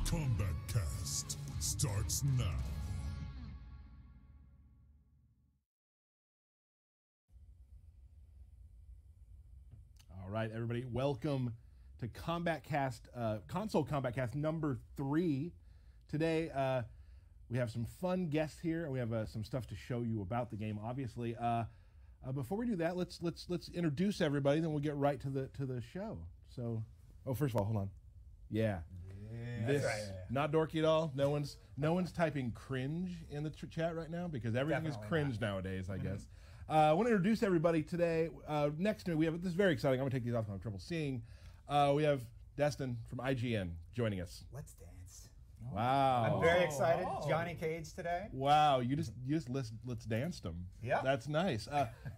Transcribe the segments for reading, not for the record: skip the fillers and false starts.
Kombat Cast starts now. All right, everybody, welcome to Kombat Cast, Console Kombat Cast number 3. Today, we have some fun guests here, and we have some stuff to show you about the game. Obviously, before we do that, let's introduce everybody. Then we'll get right to the show. So, first of all, hold on. Yeah. This, right. Not dorky at all. No one's typing cringe in the chat right now because everything Definitely is cringe nowadays, I guess. I want to introduce everybody today. Next to me, we have, this is very exciting. I'm going to take these off because I'm having trouble seeing. We have Destin from IGN joining us. Let's dance. Wow. I'm very excited. Johnny Cage today. Wow, you just let's danced them. Yeah. That's nice.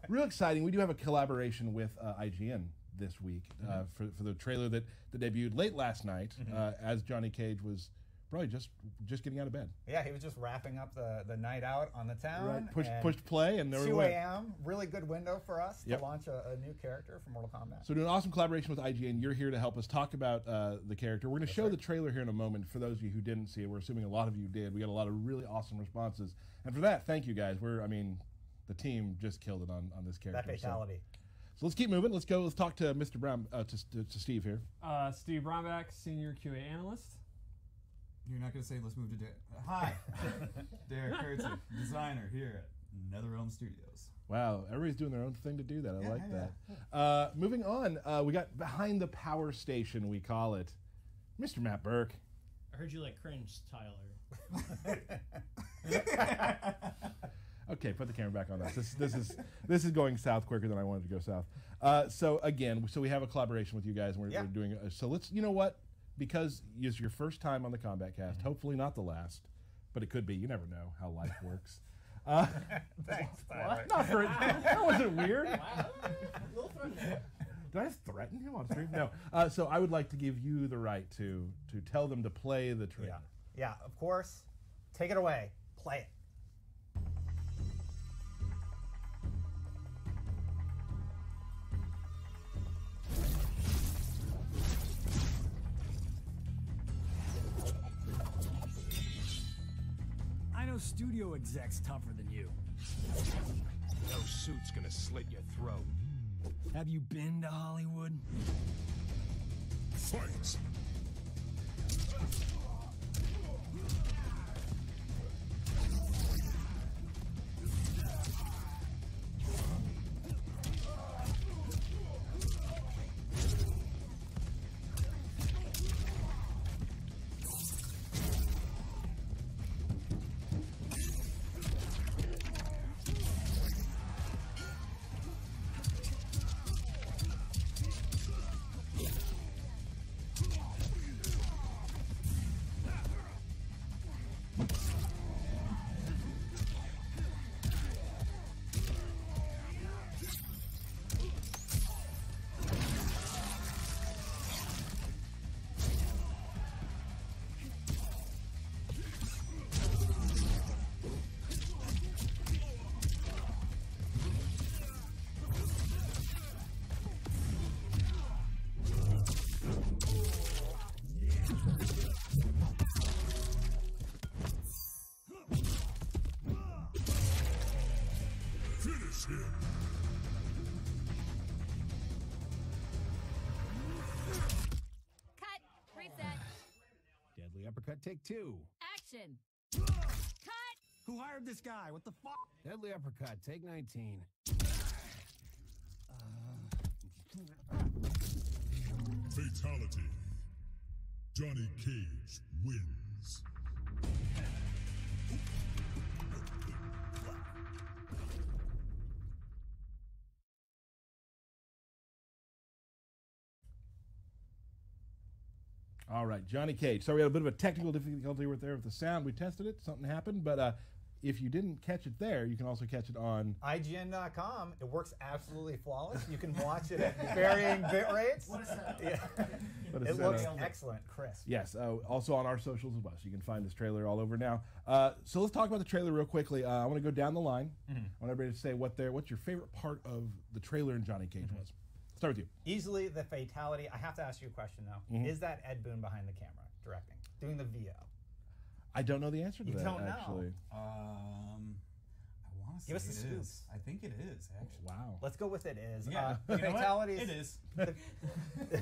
Real exciting. We do have a collaboration with IGN this week for the trailer that debuted late last night as Johnny Cage was probably just getting out of bed. Yeah, he was just wrapping up the night out on the town. Right. Pushed play and there 2 a.m. Really good window for us to launch a new character for Mortal Kombat. So doing an awesome collaboration with IGN. You're here to help us talk about the character. We're going to show the trailer here in a moment. For those of you who didn't see it, we're assuming a lot of you did. We got a lot of really awesome responses. And for that, thank you guys. The team just killed it on this character. That fatality. So let's keep moving. Let's talk to Mr. Brown, to Steve here. Steve Brownback, Senior QA Analyst. You're not going to say let's move to Derek. Hi, Derek Kurtz, designer here at NetherRealm Studios. Wow, everybody's doing their own thing to do that. I like that. Moving on, we got behind the power station, we call it, Mr. Matt Burke. I heard you like cringe, Tyler. Okay, put the camera back on us. This is going south quicker than I wanted to go south. So we have a collaboration with you guys, and we're doing. So let's, you know what? Because it's your first time on the Kombat Cast, hopefully not the last, but it could be. You never know how life works. Thanks, Tyler. That wasn't weird. Wow. A little threatening. Did I just threaten him on stream? No. So I would like to give you the right to tell them to play the trailer. Yeah, of course. Take it away. Play it. I know studio execs tougher than you. No suit's gonna slit your throat. Have you been to Hollywood? Fight! Cut. Reset. Deadly uppercut, take 2. Action. Cut. Who hired this guy? What the fuck? Deadly uppercut, take 19. Fatality. Johnny Cage wins. All right, Johnny Cage. So we had a bit of a technical difficulty with the sound. We tested it. Something happened, but if you didn't catch it there, you can also catch it on IGN.com. It works absolutely flawless. You can watch it at varying bit rates. What a setup. It looks excellent, crisp. Yes, also on our socials as well, so you can find this trailer all over now. So let's talk about the trailer real quickly. I want to go down the line. I want everybody to say what's your favorite part of the trailer in Johnny Cage was. Start with you. Easily the fatality. I have to ask you a question, though. Is that Ed Boon behind the camera directing? doing the VO? I don't know the answer to You that, don't know. actually. I want to say Give us the it scoop. is. I think it is, actually. Wow. Let's go with it is. Yeah. The You know what? fatalities. It is. The,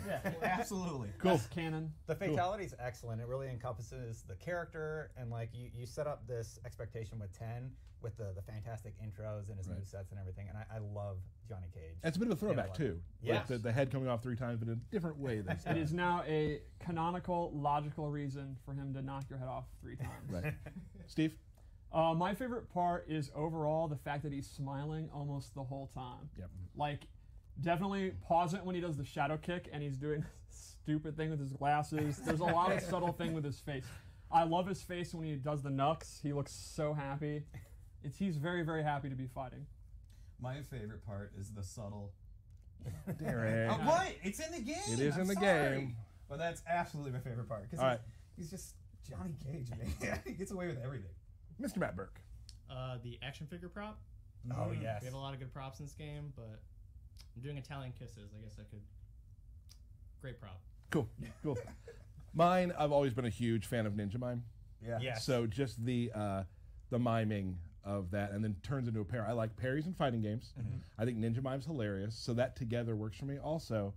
Yeah, absolutely. Cool. That's canon. the fatality is excellent. It really encompasses the character, and like you set up this expectation with 10 with the fantastic intros and his Right. movesets and everything. And I love Johnny Cage. It's a bit of a throwback, like too. Yes. Like the head coming off 3 times, but in a different way this time. It is now a canonical, logical reason for him to knock your head off 3 times. Right. Steve? My favorite part is overall the fact that he's smiling almost the whole time. Yep. Like, definitely pause it when he does the shadow kick and he's doing this stupid thing with his glasses. There's a lot of subtle thing with his face. I love his face when he does the knucks. He looks so happy. He's very, very happy to be fighting. My favorite part is the subtle. Derek. What? It's in the game. It is I'm in the sorry. game. But that's absolutely my favorite part because All right. he's just Johnny Cage, man. He gets away with everything. Mr. Matt Burke. The action figure prop. Oh yes. We have a lot of good props in this game, but I'm doing Italian kisses. I guess I could. Great prop. Cool. Cool. Mine, I've always been a huge fan of Ninja Mime. Yeah. Yes. So just the miming of that, and then turns into a pair. I like parries in fighting games. I think Ninja Mime's hilarious, so that together works for me. Also,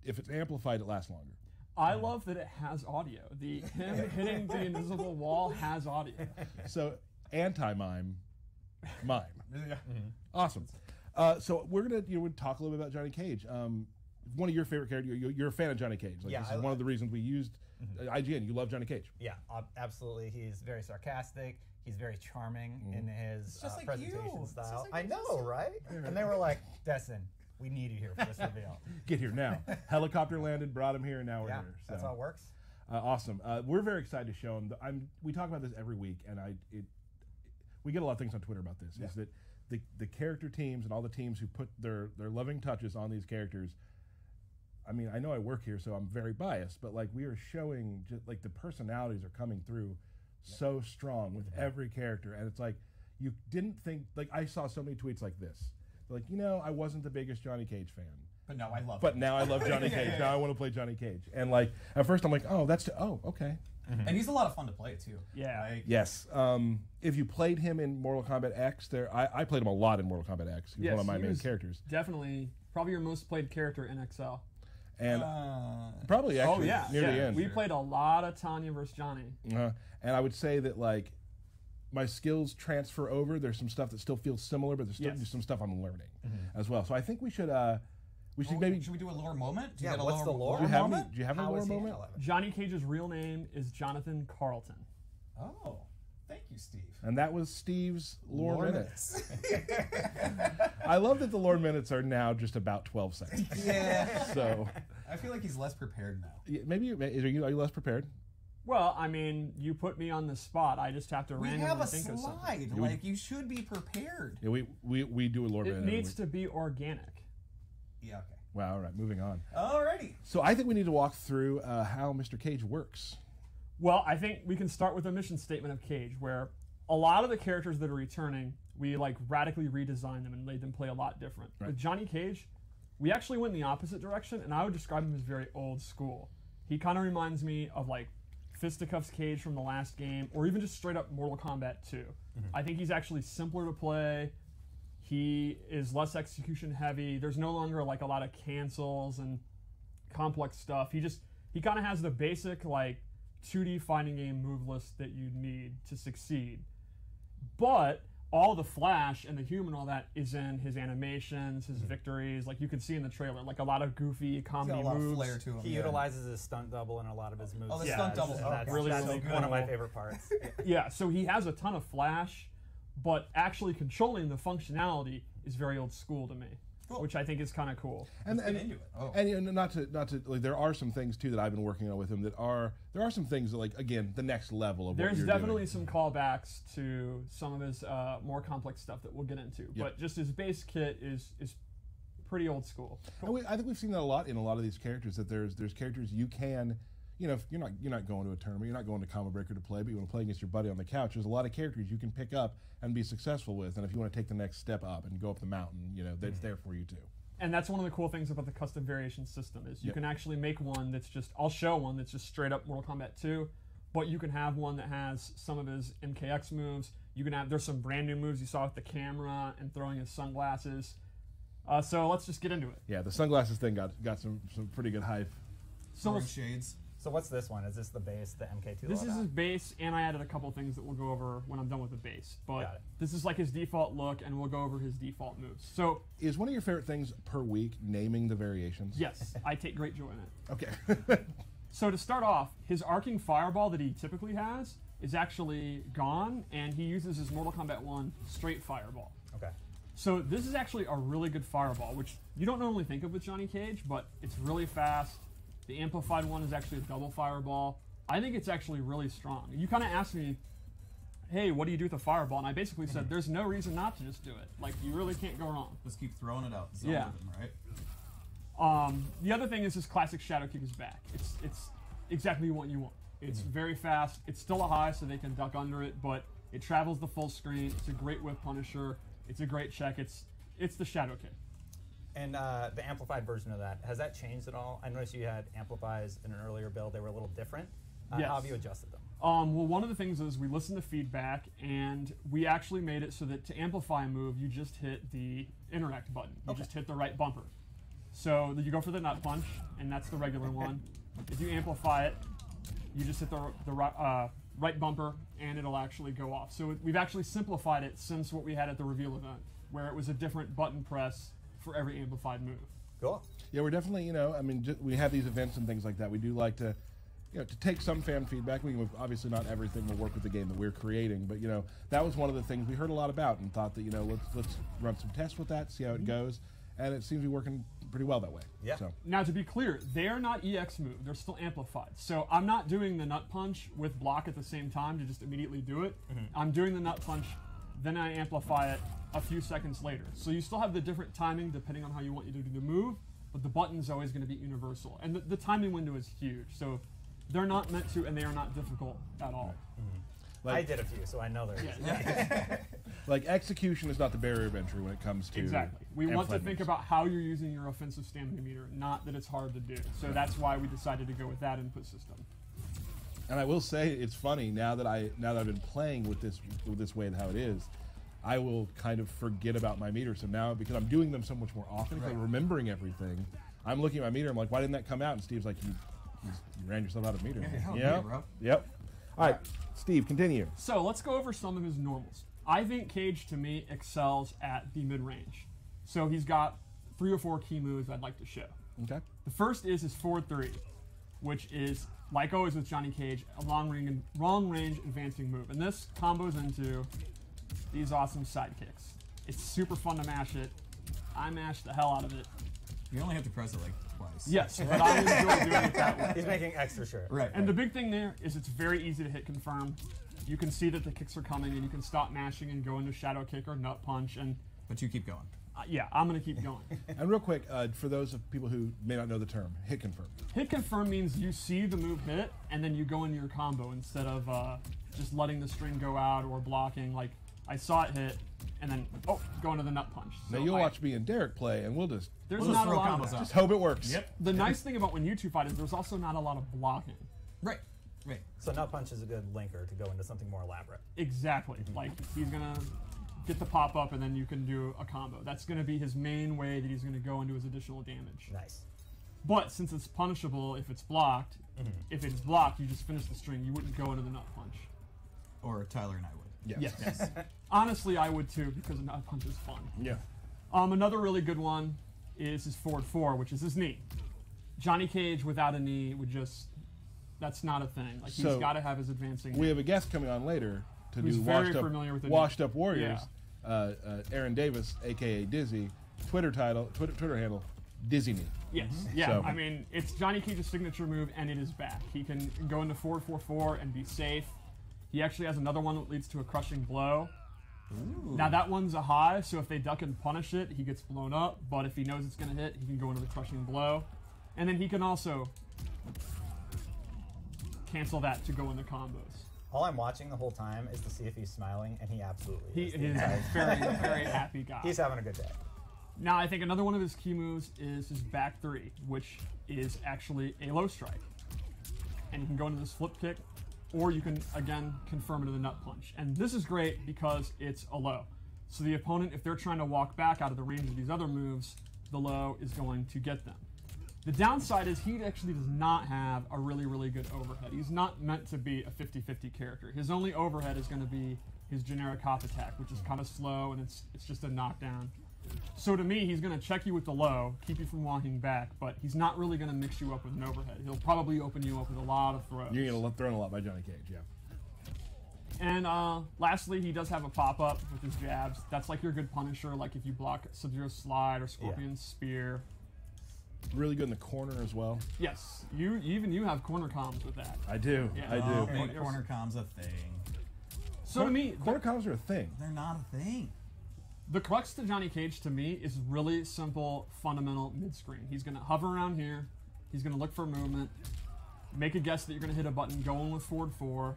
if it's amplified, it lasts longer. I love that it has audio. Him hitting the invisible wall has audio. So anti-mime, mime. Yeah. Awesome. So we're gonna talk a little bit about Johnny Cage. One of your favorite characters. You're a fan of Johnny Cage. Like, Yeah, this is one of the reasons we used IGN. You love Johnny Cage. Yeah, absolutely. He's very sarcastic. He's very charming in his just like presentation you. It's just style. like I know, right? And they were like, Destin, we need you here for this reveal. Get here now. Helicopter landed, brought him here, and now we're Yeah, here. that's So. how it works. Awesome. We're very excited to show him. We talk about this every week, and we get a lot of things on Twitter about this. Yeah. Is that the character teams and all the teams who put their loving touches on these characters. I mean, I know I work here, so I'm very biased, but like we are showing, just like the personalities are coming through so strong with every character, and it's like you didn't think. Like I saw so many tweets like this, like I wasn't the biggest Johnny Cage fan. But now I love But him. now I love Johnny Cage. Now I want to play Johnny Cage. And like at first I'm like, oh, okay. And he's a lot of fun to play too. Yeah. Like, Yes. If you played him in Mortal Kombat X, I played him a lot in Mortal Kombat X. He was Yes, one of my he main was Characters. Definitely, probably your most played character in XL. And probably actually near the end. We played a lot of Tanya versus Johnny. And I would say that like my skills transfer over. There's some stuff that still feels similar, but there's still some stuff I'm learning as well. So I think we should maybe. Should we do a lore moment? Do you Yeah, get a what's the lore? Do you have moment? Do you have a How lore is he moment? relevant? Johnny Cage's real name is Jonathan Carlton. Oh, thank you, Steve. And that was Steve's lore minutes. I love that the lore minutes are now just about 12 seconds. Yeah. So I feel like he's less prepared now. maybe are you less prepared? Well, I mean, you put me on the spot. I just have to We randomly have a think of something. slide. Like, you should be prepared. Yeah, we do a lore minute. It needs to be organic. Yeah, okay. Wow. All right. Moving on. Alrighty. So I think we need to walk through how Mr. Cage works. Well, I think we can start with a mission statement of Cage, where a lot of the characters that are returning, we like radically redesigned them and made them play a lot different. Right. With Johnny Cage, we actually went in the opposite direction, and I would describe him as very old school. He kind of reminds me of like Fisticuffs Cage from the last game, or even just straight up Mortal Kombat 2. I think he's actually simpler to play. He is less execution heavy. There's no longer like a lot of cancels and complex stuff. He kind of has the basic like 2D fighting game move list that you need to succeed. But all the flash and the humor and all that is in his animations, his victories. Like you can see in the trailer, like a lot of goofy comedy He's got a lot moves. of flair to him. He utilizes his stunt double in a lot of his moves. Oh, the stunt double's that's really, that's really one of my cool. favorite parts. Yeah, so he has a ton of flash, but actually controlling the functionality is very old school to me, which I think is kind of cool. And Let's get into it. Oh. And not to like, there are some things too that I've been working on with him that there are some things that like again the next level of what There's you're definitely doing. some callbacks to some of his more complex stuff that we'll get into. But just his base kit is pretty old school. And I think we've seen that a lot in a lot of these characters. That there's characters you can, if you're not going to a tournament, you're not going to Combo Breaker to play, but you want to play against your buddy on the couch. There's a lot of characters you can pick up and be successful with. And if you want to take the next step up and go up the mountain, that's there for you too. And that's one of the cool things about the custom variation system is you Yep. can actually make one that's just, I'll show one that's just straight up Mortal Kombat 2, but you can have one that has some of his MKX moves. You can have, there's some brand new moves you saw with the camera and throwing his sunglasses. So let's just get into it. Yeah, the sunglasses thing got some pretty good hype. So Throwing shades. So what's this one? Is this the base, the MK2? this is loadout? his base, and I added a couple things that we'll go over when I'm done with the base. Got But it. this is like his default look, and we'll go over his default moves. So Is one of your favorite things per week naming the variations? yes, I take great joy in it. Okay. So to start off, his arcing fireball that he typically has is actually gone, and he uses his Mortal Kombat 1 straight fireball. Okay. So this is actually a really good fireball, which you don't normally think of with Johnny Cage, but it's really fast. The amplified one is actually a double fireball. I think it's actually really strong. You kind of asked me, hey, what do you do with a fireball? And I basically said, there's no reason not to just do it. Like, you really can't go wrong. Just keep throwing it out. Zone Yeah. with them, right? The other thing is his classic shadow kick is back. It's exactly what you want. It's very fast. It's still a high, so they can duck under it, but it travels the full screen. It's a great whip punisher. It's a great check. It's the shadow kick. And the amplified version of that, has that changed at all? I noticed you had amplifies in an earlier build. They were a little different. Yes. How have you adjusted them? Well, one of the things is we listened to feedback, and we actually made it so that to amplify a move, you just hit the interact button. You just hit the right bumper. So you go for the nut punch, and that's the regular one. If you amplify it, you just hit the right bumper, and it'll actually go off. So we've actually simplified it since what we had at the reveal event, where it was a different button press for every amplified move. Cool. Yeah, we're definitely, I mean, we have these events and things like that. We do like to, to take some fan feedback. Obviously not everything will work with the game that we're creating, but that was one of the things we heard a lot about and thought that let's run some tests with that, see how it goes, and it seems to be working pretty well that way. Yeah. So. Now, to be clear, they are not EX move. They're still amplified. So I'm not doing the nut punch with block at the same time to just immediately do it. I'm doing the nut punch, then I amplify it a few seconds later. So you still have the different timing depending on how you want you to do the move, but the button's always going to be universal. And the timing window is huge. So they're not meant to, and they are not difficult at all. I did a few, so I know they're Yeah. Like, execution is not the barrier of entry when it comes to Exactly. We want to amplified think moves. about how you're using your offensive stamina meter, not that it's hard to do. So that's why we decided to go with that input system. And I will say, it's funny now that I've been playing with this way and how it is, I will kind of forget about my meter. So now, because I'm doing them so much more often, because I'm remembering everything, I'm looking at my meter. I'm like, why didn't that come out? And Steve's like, you ran yourself out of meter. Yeah, bro. Yep. All right, Steve, continue. So let's go over some of his normals. I think Cage, to me, excels at the mid-range. So he's got 3 or 4 key moves I'd like to show. Okay. The first is his forward 3, which is, like always with Johnny Cage, a long-range advancing move. And this combos into these awesome side kicks. It's super fun to mash it. I mash the hell out of it. You only have to press it like twice. Yes, but I enjoy doing it that way. He's making extra sure. Right. And the big thing there is it's very easy to hit confirm. You can see that the kicks are coming, and you can stop mashing and go into shadow kick or nut punch. And But you keep going. yeah, I'm gonna keep going. And real quick, for those of people who may not know the term, hit confirm. Hit confirm means you see the move hit, and then you go into your combo instead of just letting the string go out or blocking. Like, I saw it hit, and then, go into the nut punch. Now So you'll watch me and Derek play, and we'll just There's We'll just not a throw lot combos of that. out. just hope it works. Yep. The nice thing about when you two fight is there's also not a lot of blocking. Right. Right. So nut punch is a good linker to go into something more elaborate. Exactly. Like, he's gonna get the pop up, and then you can do a combo. That's gonna be his main way that he's gonna go into his additional damage. Nice. But since it's punishable if it's blocked, if it's blocked, you just finish the string. You wouldn't go into the nut punch. Or Tyler and I would. Yes. Honestly, I would too, because a nut punch is fun. Yeah. Another really good one is his forward 4, which is his knee. Johnny Cage without a knee would just, that's not a thing. Like, he's So, got to have his advancing. We have a guest coming on later to Who's do very familiar with the Washed Up Warriors. Aaron Davis, aka Dizzy, Twitter handle, Dizzy Knee. Yes, yeah. So- I mean, it's Johnny Cage's signature move, and it is back. He can go into forward 4-4 and be safe. He actually has another one that leads to a crushing blow. Ooh. Now that one's a high, so if they duck and punish it, he gets blown up. But if he knows it's going to hit, he can go into the crushing blow. And then he can also cancel that to go into combos. All I'm watching the whole time is to see if he's smiling, and he absolutely He is. is a very, very happy guy. He's having a good day. Now, I think another one of his key moves is his back 3, which is actually a low strike. And you can go into this flip kick, or you can, again, confirm it to the nut punch. And this is great because it's a low. So the opponent, if they're trying to walk back out of the range of these other moves, the low is going to get them. The downside is he actually does not have a really, really good overhead. He's not meant to be a 50-50 character. His only overhead is going to be his generic hop attack, which is kind of slow, and it's just a knockdown. So to me, he's going to check you with the low, keep you from walking back, but he's not really going to mix you up with an overhead. He'll probably open you up with a lot of throws. You're going to get thrown a lot by Johnny Cage, yeah. And lastly, he does have a pop-up with his jabs. That's like your good Punisher, like if you block Sub-Zero Slide or Scorpion Spear. Really good in the corner as well. Yes, even you have corner comms with that. I do, Yeah. I do. Make corner comms a thing. So to me, corner comms are a thing. They're not a thing. the crux to Johnny Cage to me is really simple, fundamental mid-screen. He's going to hover around here. He's going to look for movement, make a guess that you're going to hit a button, go in with forward 4.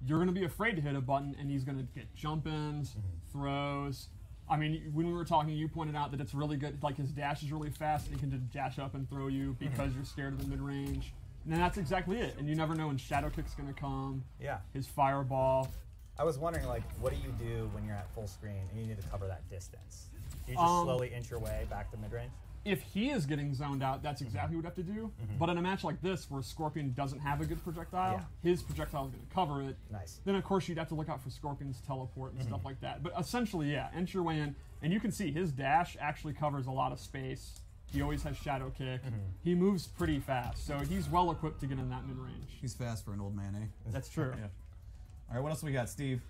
You're going to be afraid to hit a button, and he's going to get jump-ins, throws. I mean, when we were talking, you pointed out that it's really good. Like, his dash is really fast, and he can just dash up and throw you because you're scared of the mid-range. And then that's exactly it. And you never know when Shadow Kick's going to come. Yeah. His Fireball. I was wondering, like, what do you do when you're at full screen and you need to cover that distance? Do you just slowly inch your way back to mid-range? If he is getting zoned out, that's exactly what you have to do. But in a match like this, where Scorpion doesn't have a good projectile, his projectile is going to cover it. Nice. Then, of course, you'd have to look out for Scorpion's teleport and stuff like that. But essentially, yeah, inch your way in. And you can see his dash actually covers a lot of space. He always has Shadow Kick. He moves pretty fast, so he's well equipped to get in that mid-range. He's fast for an old man, eh? That's true. Yeah. All right, what else we got, Steve?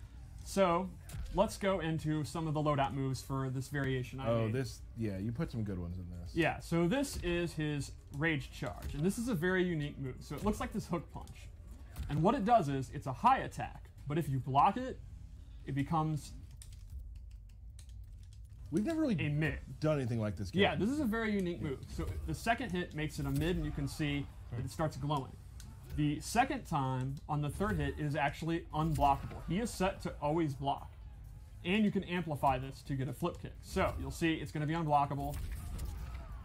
So, let's go into some of the loadout moves for this variation I made. Yeah, you put some good ones in this. Yeah, so this is his Rage Charge, and this is a very unique move. So it looks like this hook punch. And what it does is, it's a high attack, but if you block it, it becomes We've never really a mid. done anything like this game. Yeah, this is a very unique move. So the second hit makes it a mid, and you can see that it starts glowing. The second time, on the third hit, is actually unblockable. He is set to always block. And you can amplify this to get a flip kick. So you'll see it's going to be unblockable,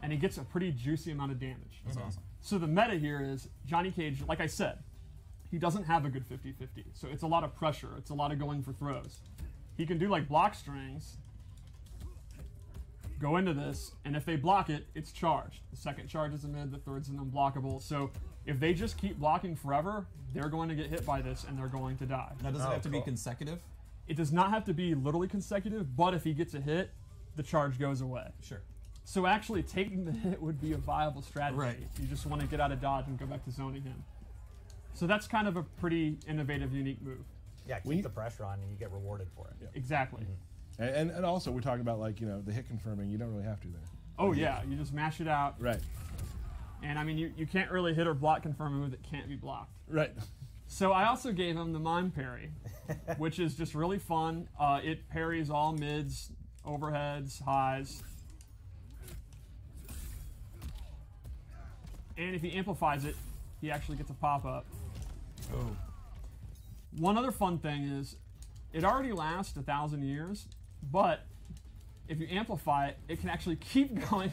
and he gets a pretty juicy amount of damage. That's awesome. So the meta here is Johnny Cage, like I said, he doesn't have a good 50-50. So it's a lot of pressure. It's a lot of going for throws. He can do like block strings, go into this, and if they block it, it's charged. The second charge is a mid, the third's an unblockable. So if they just keep blocking forever, they're going to get hit by this and they're going to die. Now, does it have to be consecutive? It does not have to be literally consecutive, but if he gets a hit, the charge goes away. Sure. So actually taking the hit would be a viable strategy. Right. You just want to get out of dodge and go back to zoning him. So that's kind of a pretty innovative, unique move. Yeah, keep the pressure on and you get rewarded for it. Exactly. And also, we're talking about, like, you know, the hit confirming. You don't really have to there. Oh, yeah. You just mash it out. Right. And, I mean, you can't really hit or block confirm a move that can't be blocked. Right. So I also gave him the mime parry, which is just really fun. It parries all mids, overheads, highs. And if he amplifies it, he actually gets a pop-up. Oh. One other fun thing is, it already lasts 1,000 years, but if you amplify it, it can actually keep going,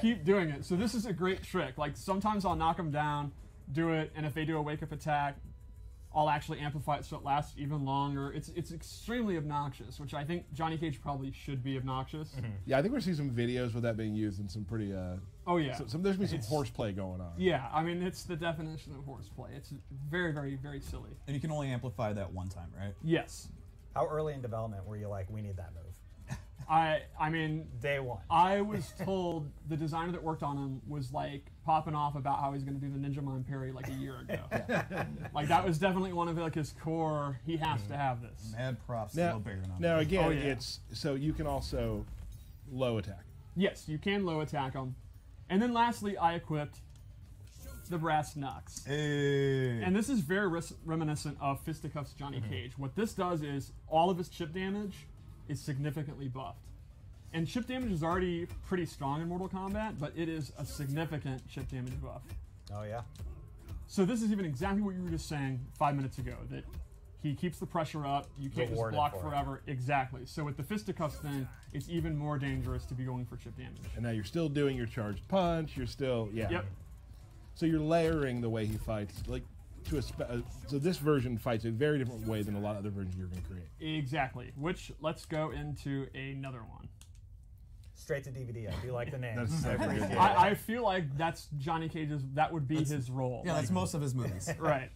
keep doing it. So this is a great trick. Like, sometimes I'll knock them down, do it, and if they do a wake-up attack, I'll actually amplify it so it lasts even longer. It's extremely obnoxious, which I think Johnny Cage probably should be obnoxious. Yeah, I think we're seeing some videos with that being used in some pretty, oh, yeah. there's going to be some horseplay going on. Yeah, I mean, it's the definition of horseplay. It's very, very, very silly. And you can only amplify that one time, right? Yes. How early in development were you like, we need that move? I mean, Day one. I was told the designer that worked on him was like popping off about how he's going to do the Ninja Mime parry like a year ago. Like, that was definitely one of like his core. He has to have this. Mad props to Now, Bill Barron on now that. again, Oh, yeah. it's so you can also low attack. Yes, you can low attack him. And then lastly, I equipped the brass knucks. Hey. And this is very reminiscent of Fisticuffs Johnny Cage. What this does is all of his chip damage is significantly buffed. And chip damage is already pretty strong in Mortal Kombat, but it is a significant chip damage buff. Oh, yeah. So this is even exactly what you were just saying 5 minutes ago, that He keeps the pressure up. You can't just Rewarded block for it. forever. Exactly. So with the fisticuffs then, it's even more dangerous to be going for chip damage. And now you're still doing your charged punch. You're still, yeah. Yep. So you're layering the way he fights, like to a so this version fights a very different way than a lot of other versions you're going to create. Exactly. Which, let's go into another one. Straight to DVD. I do like the name. That's I appreciate it. I feel like that's Johnny Cage's, that would be his role. Yeah, that's most of his movies. Right.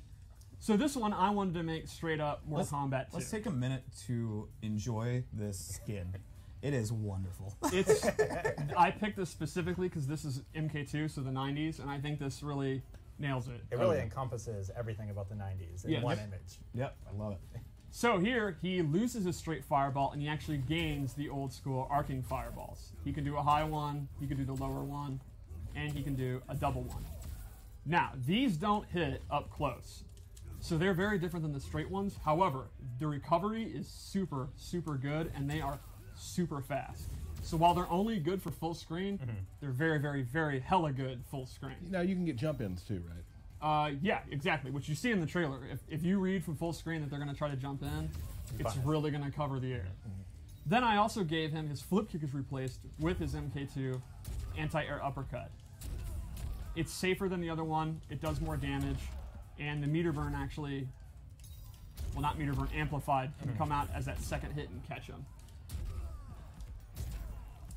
So this one I wanted to make straight up Mortal Kombat 2. Let's take a minute to enjoy this skin. It is wonderful. It's I picked this specifically because this is MK2, so the 90s, and I think this really nails it. It really encompasses everything about the 90s in Yes. one image. Yep, I love it. So here, he loses his straight fireball, and he actually gains the old school arcing fireballs. He can do a high one, he can do the lower one, and he can do a double one. Now, these don't hit up close, so they're very different than the straight ones. However, the recovery is super, super good, and they are super fast. So while they're only good for full screen, they're very, very, very hella good full screen. Now you can get jump ins too, right? Yeah, exactly, which you see in the trailer. If you read from full screen that they're going to try to jump in, it's really going to cover the air. Then I also gave him his flip kick is replaced with his MK2 anti-air uppercut. It's safer than the other one, it does more damage, and the meter burn actually, well not meter burn, amplified, can come out as that second hit and catch him.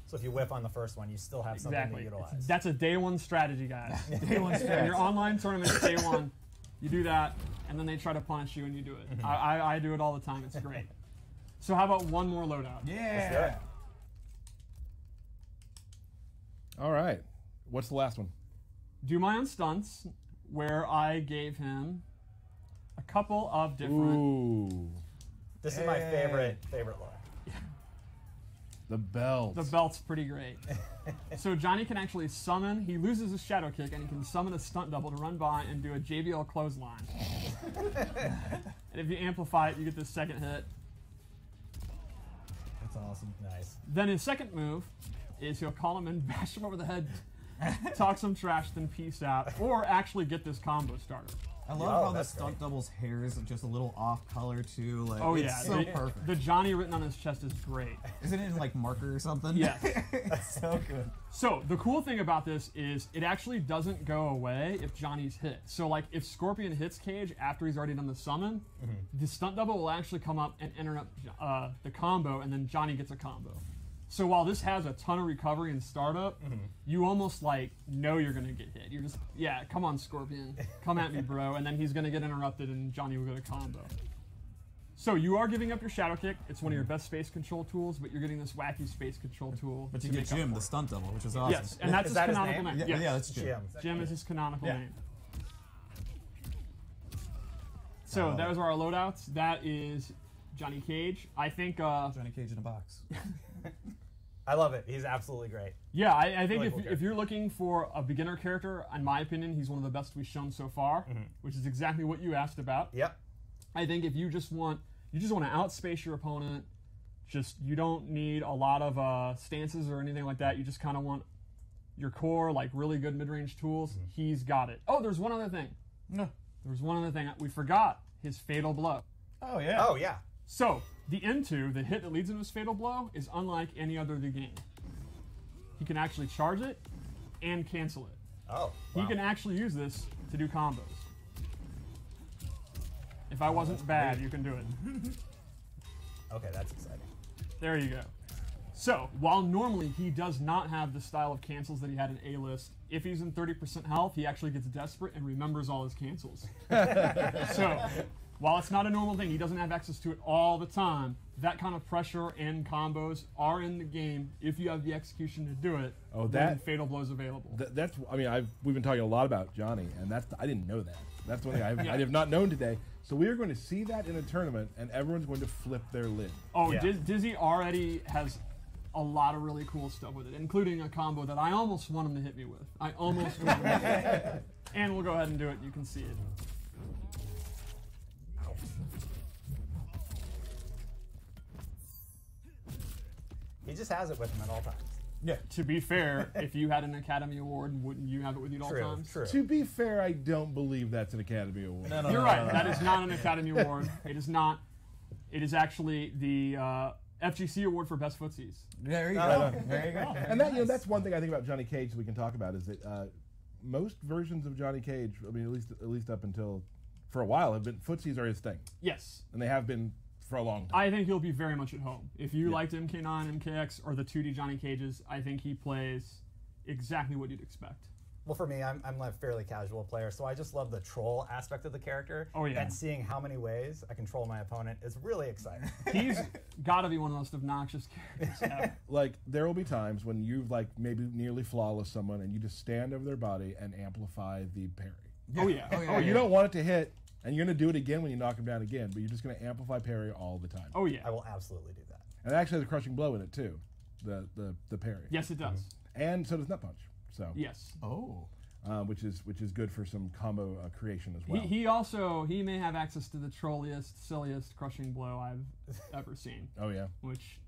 So if you whiff on the first one, you still have something to utilize. That's a day one strategy, guys. Day one strategy. In your online tournament, day one, you do that, and then they try to punish you and you do it. I do it all the time, it's great. So how about one more loadout? Yeah. All right. What's the last one? Do my own stunts, where I gave him a couple of different... Ooh. This is my favorite look. The belt. The belt's pretty great. So Johnny can actually summon, he loses his shadow kick, and he can summon a stunt double to run by and do a JBL clothesline. And if you amplify it, you get this second hit. That's awesome. Nice. Then his second move is he'll call him and bash him over the head, talk some trash, then peace out, or actually get this combo starter. I love how the stunt double's hair is just a little off color too. Like, Oh it's yeah, so perfect. the Johnny written on his chest is great. Isn't it in like marker or something? Yes. It's so good. So the cool thing about this is it actually doesn't go away if Johnny's hit. So like if Scorpion hits Cage after he's already done the summon, the stunt double will actually come up and interrupt the combo, and then Johnny gets a combo. So while this has a ton of recovery and startup, you almost like know you're gonna get hit. You're just, yeah, come on Scorpion, come at me bro, and then he's gonna get interrupted and Johnny will get a combo. So you are giving up your shadow kick. It's one of your best space control tools, but you're getting this wacky space control tool. But you to get make up Jim, for the it. stunt double, which is awesome. Yes, and that's Is his that his canonical name? name. Yeah, Yes. yeah, that's Jim. Jim is his canonical Yeah. name. So those are our loadouts. That is Johnny Cage. I think. Johnny Cage in a box. I love it. He's absolutely great. Yeah, I think Really cool if you're looking for a beginner character, in my opinion, he's one of the best we've shown so far, which is exactly what you asked about. Yep. I think if you just want to outspace your opponent, you don't need a lot of stances or anything like that. You just kind of want your core, like really good mid-range tools. He's got it. Oh, there's one other thing. No. There's one other thing we forgot. His fatal blow. Oh yeah. Oh yeah. So, the N2, the hit that leads into his fatal blow, is unlike any other of the game. He can actually charge it and cancel it. Oh. He Wow. can actually use this to do combos. If I wasn't bad, you can do it. Okay, that's exciting. There you go. So, while normally he does not have the style of cancels that he had in A-List, if he's in 30% health, he actually gets desperate and remembers all his cancels. So, while it's not a normal thing, he doesn't have access to it all the time, that kind of pressure and combos are in the game if you have the execution to do it. Oh, then that- fatal blow is available. That's. I mean, we've been talking a lot about Johnny, and I didn't know that. That's the one thing I have not known today. So we are going to see that in a tournament, and everyone's going to flip their lid. Oh, Yeah. Dizzy already has a lot of really cool stuff with it, including a combo that I almost want him to hit me with. I almost want him to hit me. And we'll go ahead and do it. You can see it. He just has it with him at all times. Yeah. To be fair, if you had an Academy Award, wouldn't you have it with you at all times? True. To be fair, I don't believe that's an Academy Award. No, You're right. That is not an Academy Award. It is not. It is actually the FGC Award for Best Footsies. There you go. There you go. And that, you know, that's one thing I think about Johnny Cage that we can talk about is that most versions of Johnny Cage, I mean, at least up until for a while, have been footsies are his thing, Yes. and they have been for a long time. I think he'll be very much at home. If you liked MK9, MKX, or the 2D Johnny Cages, I think he plays exactly what you'd expect. Well, for me, I'm a fairly casual player, so I just love the troll aspect of the character. Oh, yeah. And seeing how many ways I control my opponent is really exciting. He's got to be one of the most obnoxious characters ever. Like there will be times when you've like maybe nearly flawless someone, and you just stand over their body and amplify the parry. Oh, yeah. Oh, you don't want it to hit, and you're going to do it again when you knock him down again, but you're just going to amplify parry all the time. Oh, yeah. I will absolutely do that. And it actually has a crushing blow in it too, the parry. Yes, it does. And so does nut punch. So Yes. Oh. which is good for some combo creation as well. He may have access to the trolliest, silliest crushing blow I've ever seen, Oh yeah, which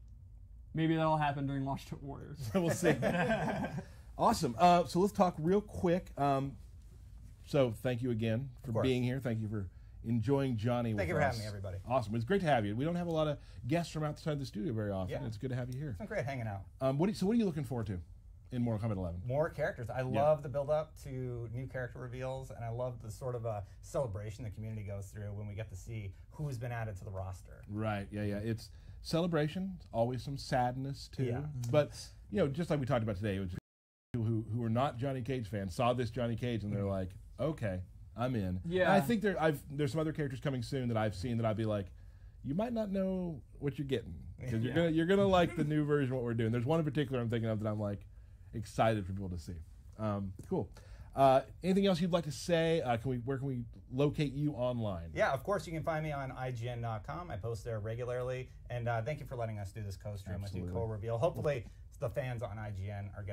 maybe that'll happen during Washington Warriors. we'll see. Awesome. So let's talk real quick. So thank you again for course. being here. Thank you for enjoying Johnny with us. Thank you for having me, everybody. Awesome. It's great to have you. We don't have a lot of guests from outside the studio very often. Yeah. It's good to have you here. It's been great hanging out. What are you looking forward to in Mortal Kombat 11? More characters. I love the build up to new character reveals, and I love the sort of a celebration the community goes through when we get to see who's been added to the roster. Right. Yeah. Yeah. It's celebration. Always some sadness too. Yeah. But you know, just like we talked about today, it was people who are not Johnny Cage fans saw this Johnny Cage and they're like, okay, I'm in. Yeah. And I think there's some other characters coming soon that I've seen that I'd be like, you might not know what you're getting because you're gonna like the new version of what we're doing. There's one in particular I'm thinking of that I'm like excited for people to see. Cool. Anything else you'd like to say? Where can we locate you online? Yeah, of course, you can find me on IGN.com. I post there regularly, and thank you for letting us do this co-stream with you, Absolutely. co-reveal. Hopefully, the fans on IGN are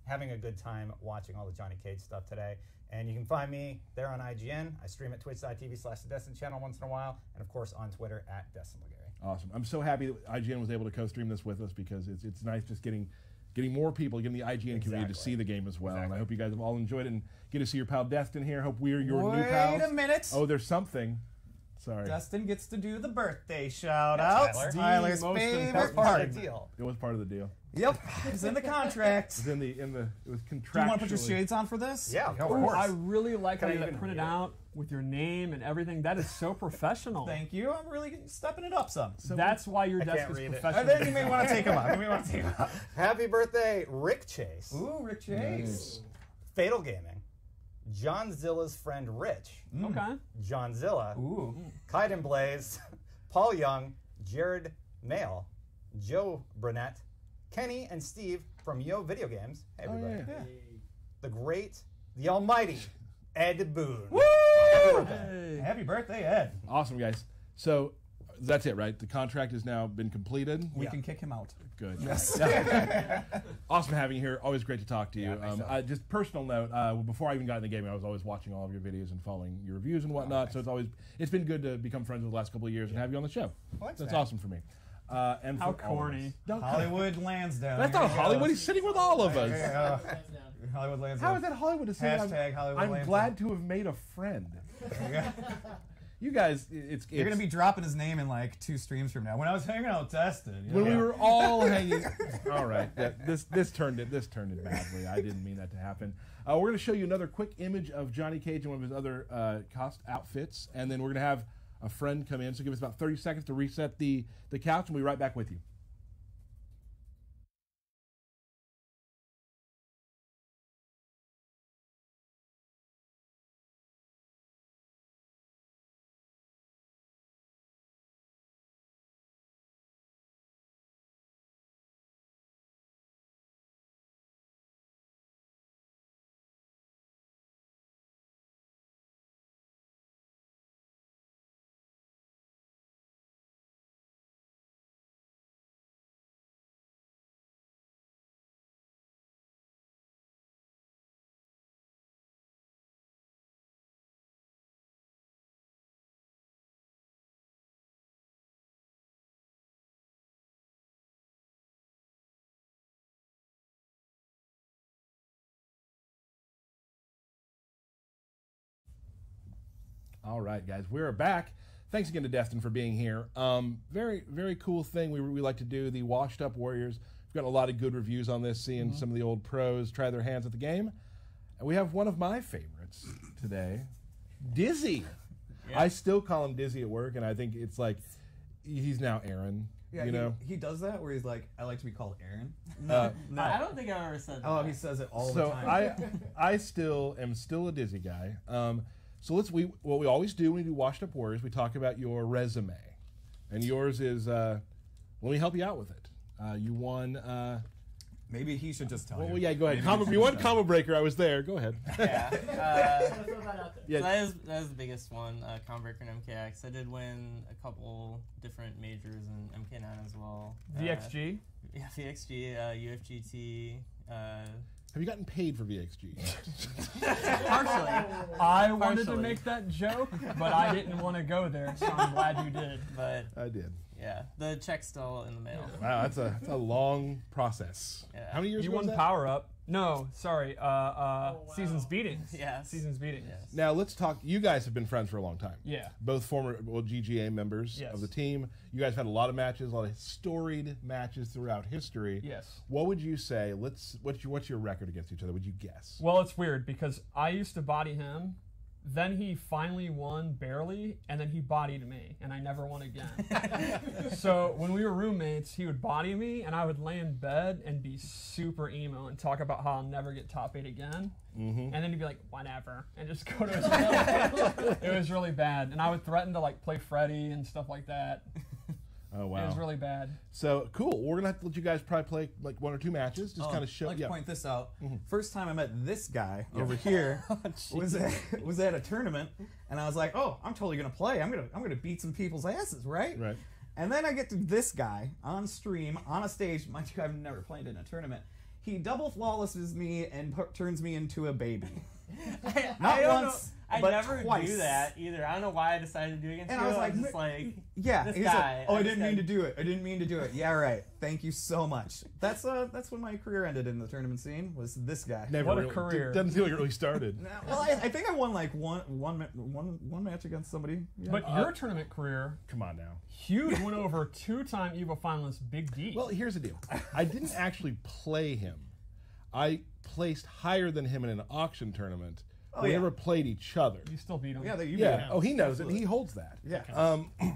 having a good time watching all the Johnny Cage stuff today. And you can find me there on IGN. I stream at twitch.tv/the channel once in a while, and of course on Twitter at DestinLegarie. Awesome. I'm so happy that IGN was able to co-stream this with us because it's nice just getting more people, getting the IGN community to see the game as well. And I hope you guys have all enjoyed it and get to see your pal Destin here. Hope we're your new pals. Wait a minute. Oh, there's something. Sorry. Dustin gets to do the birthday shout out. Tyler. Tyler's The most favorite That's part. part of the deal. It was part of the deal. Yep, it's in the contract. It was it was contractually. Do you want to put your shades on for this? Yeah, of Ooh, course. I really like how Can I you have it even printed read it? out with your name and everything. That is so professional. Thank you. I'm really stepping it up some. That's why your desk can't is read it. professional. And then you may want to take them up. Happy birthday, Rick Chase. Ooh, Rick Chase. Fatal Gaming. John Zilla's friend Rich. Okay. John Zilla. Ooh. Kaiden Blaze. Paul Young. Jared Mail. Joe Burnett. Kenny and Steve from Yo Video Games. Hey, everybody. yeah. The great, the almighty Ed Boon. Woo! Hey. Happy birthday, Ed. Awesome, guys. So that's it, right? The contract has now been completed. We can kick him out. Good. Yes. Awesome having you here. Always great to talk to you. thanks, so. Just personal note. Before I even got in the game, I was always watching all of your videos and following your reviews and whatnot. So it's been good to become friends with the last couple of years and have you on the show. Well, thanks, That's man. awesome for me. And How for all of corny. us. Don't- Hollywood Lansdowne. That's not Hollywood. He's sitting with all of us. Hands down. Hollywood Lansdowne. How is that Hollywood to say that Hashtag Hollywood I'm Lansdowne. glad to have made a friend. You guys, it's You're gonna be dropping his name in like 2 streams from now. When I was hanging out with Destin. when we were all hanging. All right, this turned it badly. I didn't mean that to happen. We're going to show you another quick image of Johnny Cage in one of his other Kast outfits, and then we're going to have a friend come in. So give us about 30 seconds to reset the couch, and we'll be right back with you. All right, guys, we're back. Thanks again to Destin for being here. Very, very cool thing we like to do, the Washed Up Warriors. We've got a lot of good reviews on this, seeing some of the old pros try their hands at the game. And we have one of my favorites today, Dizzy. Yeah. I still call him Dizzy at work, and I think it's like he's now Aaron. Yeah, you know? He does that where he's like, I like to be called Aaron. No. I don't think I've ever said that. Oh, he says it all the time. So I still am a Dizzy guy. So what we always do when we do Washed Up Warriors, we talk about your resume. And yours is, let me help you out with it. You won... Maybe he should just tell you. Well, yeah, go ahead. You won Combo Breaker. I was there. Go ahead. Yeah. Yeah. So that is the biggest one, Combo Breaker and MKX. I did win a couple different majors in MK9 as well. VXG? Yeah, VXG, UFGT. Have you gotten paid for VXG? Partially. I wanted to make that joke, but I didn't want to go there, so I'm glad you did. But I did. Yeah, the check's still in the mail. Wow, that's a long process. Yeah. How many years you ago won was that? Power Up. No, sorry. Seasons Beatings. Yeah. Seasons Beatings. Yes. Now let's talk. You guys have been friends for a long time. Yeah. Both former GGA members of the team. You guys had a lot of matches, a lot of storied matches throughout history. Yes. What would you say? What's your record against each other? Would you guess? Well, it's weird because I used to body him. Then he finally won barely, and then he bodied me, and I never won again. So when we were roommates, he would body me, and I would lay in bed and be super emo and talk about how I'll never get top 8 again. And then he'd be like, whatever, and just go to his bed. It was really bad. And I would threaten to like play Freddy and stuff like that. Oh, wow. It was really bad. So, cool. We're going to have to let you guys probably play like 1 or 2 matches. Just kind of show. I'd like to point this out. First time I met this guy over here was at a tournament, and I was like, oh, I'm totally going to play. I'm gonna beat some people's asses, right? Right. And then I get to this guy on stream, on a stage. Mind you, I've never played in a tournament. He double flawlesses me and turns me into a baby. Not once, I but never twice. do that either. I don't know why I decided to do it against And you. I was like, just like, yeah, this he's guy. like, oh, I didn't mean to do it. I didn't mean to do it. Yeah, right. Thank you so much. That's when my career ended in the tournament scene. Was this guy? Never What a really, career. Doesn't feel like it really started. Well, I think I won like one match against somebody. Yeah. But your tournament career, Come on now. huge win over 2-time EVO finalist Big D. Well, here's the deal. I didn't actually play him. I placed higher than him in an auction tournament. We never played each other. You still beat him. Yeah, you Yeah. beat him. Oh, he knows it. He holds that. Yeah.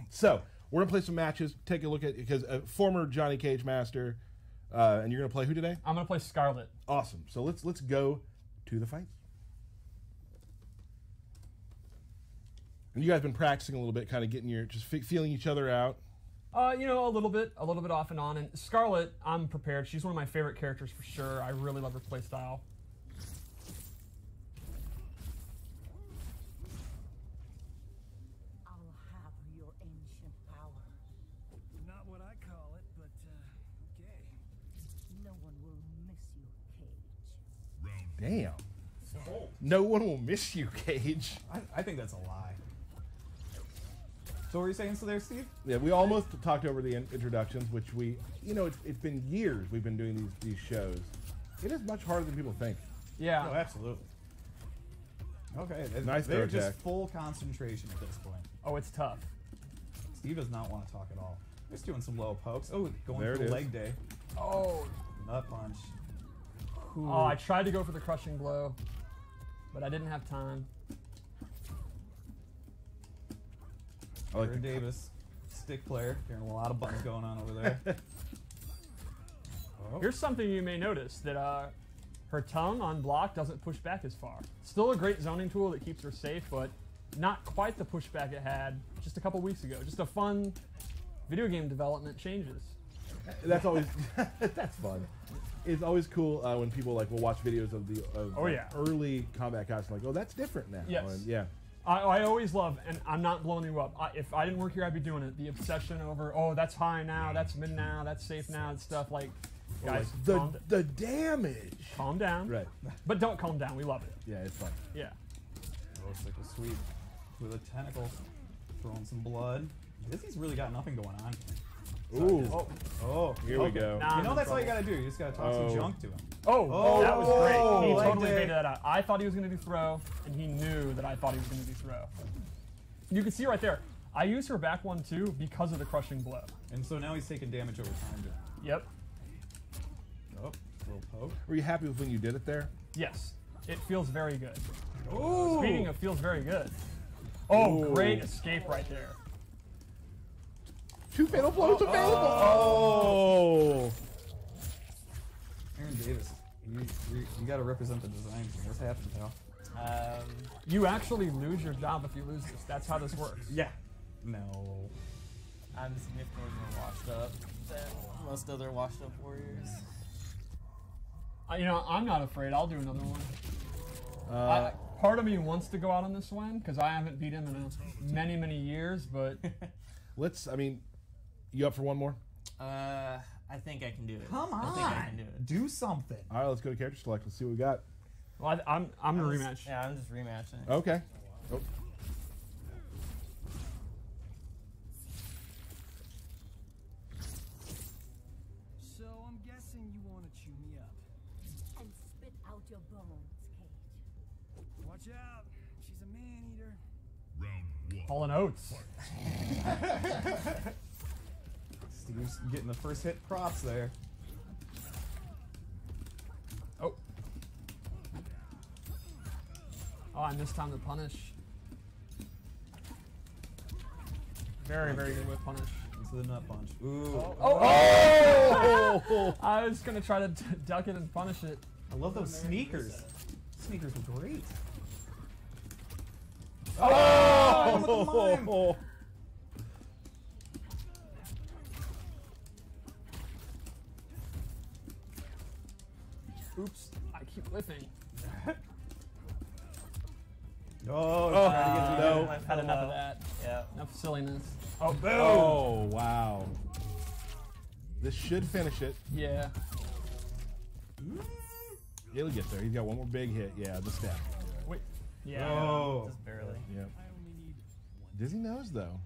So we're gonna play some matches. Take a look at because former Johnny Cage master, and you're gonna play who today? I'm gonna play Scarlet. Awesome. So let's go to the fights. And you guys been practicing a little bit, kind of getting your feeling each other out. You know, a little bit off and on. And Scarlet, I'm prepared. She's one of my favorite characters for sure. I really love her playstyle. I'll have your ancient power. Not what I call it, but okay. No one will miss you, Cage. Damn. No one will miss you, Cage. I think that's a lie. So what were you saying there, Steve? Yeah, we almost talked over the introductions, which it's been years we've been doing these shows. It is much harder than people think. Yeah. Oh, absolutely. Okay, Nice they're throw just attack. full concentration at this point. Oh, it's tough. Steve does not want to talk at all. Just doing some low pokes. Oh, going There for it is. leg day. Oh. Nut punch. Oh, I tried to go for the crushing blow, but I didn't have time. I like Jared the- Davis, stick player. Hearing a lot of buttons going on over there. Here's something you may notice, that her tongue on block doesn't push back as far. Still a great zoning tool that keeps her safe, but not quite the pushback it had just a couple weeks ago. Just a fun video game development changes. That's always that's fun. It's always cool when people will watch videos of early combat casts, like, oh, that's different now. Yes. And, yeah. I always love, and I'm not blowing you up, if I didn't work here, I'd be doing it. The obsession over, oh, that's high now, that's mid now, that's safe now, and stuff like, guys, the damage. Calm down. Right. But don't calm down. We love it. Yeah, it's fun. Yeah. Oh, sick a sweep with a tentacle. Throwing some blood. Dizzy's really got nothing going on here. Ooh. Oh, Here we go. Nah, you know I'm that's in all you trouble. gotta do. You just gotta toss some junk to him. Oh, that was great. He leg totally day. baited that out. I thought he was going to do throw, and he knew that I thought he was going to do throw. You can see right there. I use her back one too because of the crushing blow. And so now he's taking damage over time. Yep. Oh, little poke. Were you happy with when you did it there? Yes. It feels very good. Ooh. Speaking of feels very good. Oh, Ooh. great escape right there. 2 fatal blows available. Oh. Aaron Davis, you got to represent the design here. What's happening, pal? You actually lose your job if you lose this. That's how this works. Yeah. No. I'm significantly more washed up than most other washed up warriors. You know, I'm not afraid. I'll do another one. Part of me wants to go out on this win because I haven't beat him in many, many years, but... I mean, you up for one more? I think I can do it. Come on. I think I can do it. Do something. All right, let's go to character select. Let's see what we got. Well, I'm gonna rematch. Yeah, I'm just rematching. Okay. Oh. So I'm guessing you want to chew me up. And spit out your bones, Cage. Watch out. She's a man-eater. Round 1. Hall and Oates. Steve's getting the first hit props there. Oh. Oh, I missed time to punish. Very, very good with punish. Into the nut punch. Ooh. Oh! I was gonna try to duck it and punish it. I love those sneakers. Sneakers were great. Oh! Oops, I keep whiffing. Oh, no. I've had enough of that. Yeah. Enough silliness. Oh, boom! Oh, wow. This should finish it. Yeah. It'll get there. He's got one more big hit. Yeah, the stab. Wait. Yeah. Oh. Just barely. Yep. Dizzy knows, though.